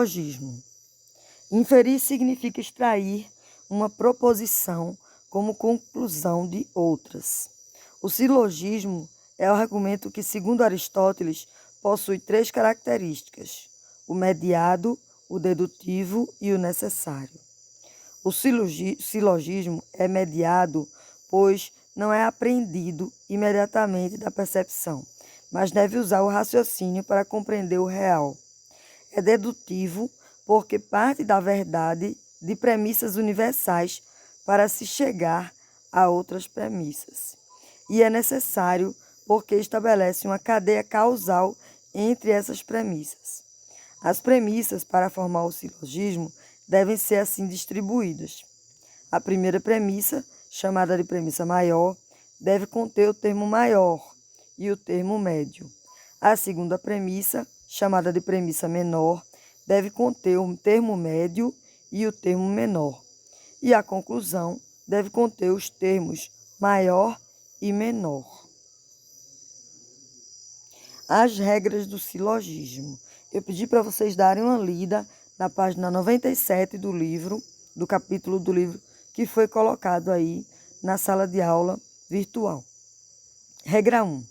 Silogismo. Inferir significa extrair uma proposição como conclusão de outras. O silogismo é o argumento que, segundo Aristóteles, possui 3 características: o mediado, o dedutivo e o necessário. O silogismo é mediado, pois não é apreendido imediatamente da percepção, mas deve usar o raciocínio para compreender o real. É dedutivo, porque parte da verdade de premissas universais para se chegar a outras premissas. E é necessário, porque estabelece uma cadeia causal entre essas premissas. As premissas para formar o silogismo devem ser assim distribuídas. A primeira premissa, chamada de premissa maior, deve conter o termo maior e o termo médio. A segunda premissa, chamada de premissa menor, deve conter o termo médio e o termo menor. E a conclusão deve conter os termos maior e menor. As regras do silogismo. Eu pedi para vocês darem uma lida na página 97 do livro, do capítulo do livro que foi colocado aí na sala de aula virtual. Regra 1.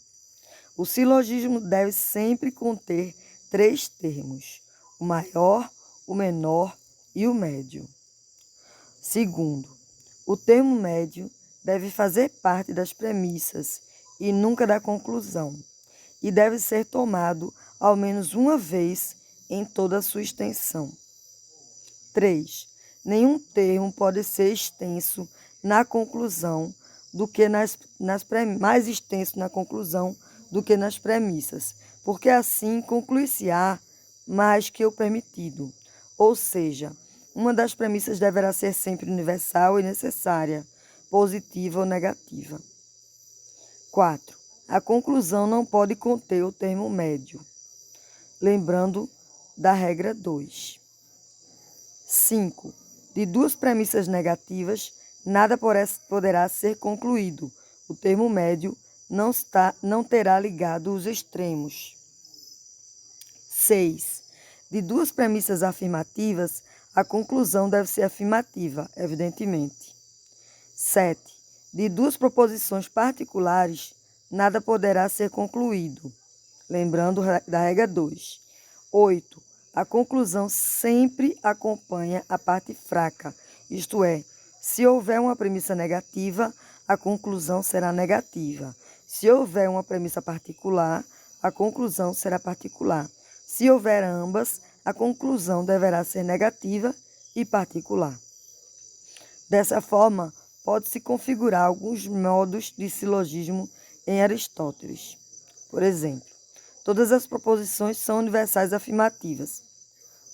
O silogismo deve sempre conter 3 termos: o maior, o menor e o médio. Segundo, o termo médio deve fazer parte das premissas e nunca da conclusão, e deve ser tomado ao menos uma vez em toda a sua extensão. 3. Nenhum termo pode ser extenso na conclusão do que mais extenso na conclusão do que nas premissas, porque assim concluir-se-á mais que o permitido. Ou seja, uma das premissas deverá ser sempre universal e necessária, positiva ou negativa. 4. A conclusão não pode conter o termo médio. Lembrando da regra 2. 5. De 2 premissas negativas, nada poderá ser concluído. O termo médio não terá ligado os extremos. 6. De 2 premissas afirmativas, a conclusão deve ser afirmativa, evidentemente. 7. De 2 proposições particulares, nada poderá ser concluído. Lembrando da regra 2. 8. A conclusão sempre acompanha a parte fraca, isto é, se houver uma premissa negativa, a conclusão será negativa. Se houver uma premissa particular, a conclusão será particular. Se houver ambas, a conclusão deverá ser negativa e particular. Dessa forma, pode-se configurar alguns modos de silogismo em Aristóteles. Por exemplo, todas as proposições são universais afirmativas.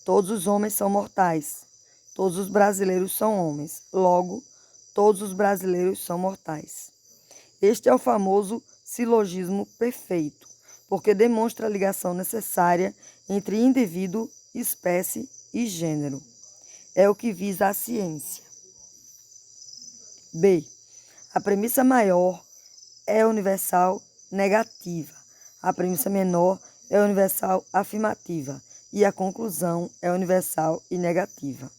Todos os homens são mortais. Todos os brasileiros são homens. Logo, todos os brasileiros são mortais. Este é o famoso silogismo perfeito, porque demonstra a ligação necessária entre indivíduo, espécie e gênero. É o que visa a ciência. B. A premissa maior é universal negativa. A premissa menor é universal afirmativa. E a conclusão é universal e negativa.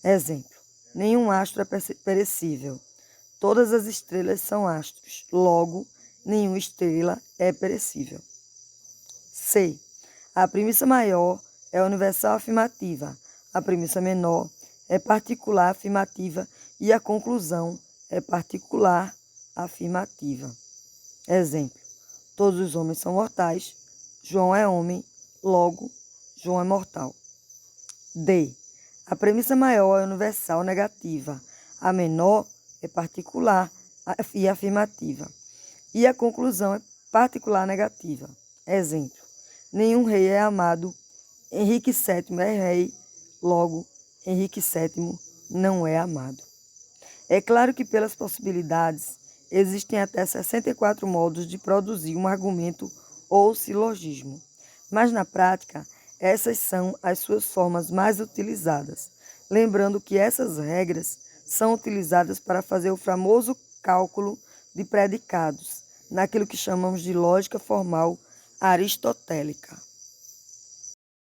Exemplo: nenhum astro é perecível. Todas as estrelas são astros. Logo, nenhuma estrela é perecível. C. A premissa maior é universal afirmativa. A premissa menor é particular afirmativa e a conclusão é particular afirmativa. Exemplo: todos os homens são mortais. João é homem. Logo, João é mortal. D. A premissa maior é universal negativa. A menor é particular e afirmativa. E a conclusão é particular negativa. Exemplo: nenhum rei é amado. Henrique VII é rei. Logo, Henrique VII não é amado. É claro que pelas possibilidades, existem até 64 modos de produzir um argumento ou silogismo. Mas na prática, essas são as suas formas mais utilizadas. Lembrando que essas regras são utilizadas para fazer o famoso cálculo de predicados, naquilo que chamamos de lógica formal aristotélica.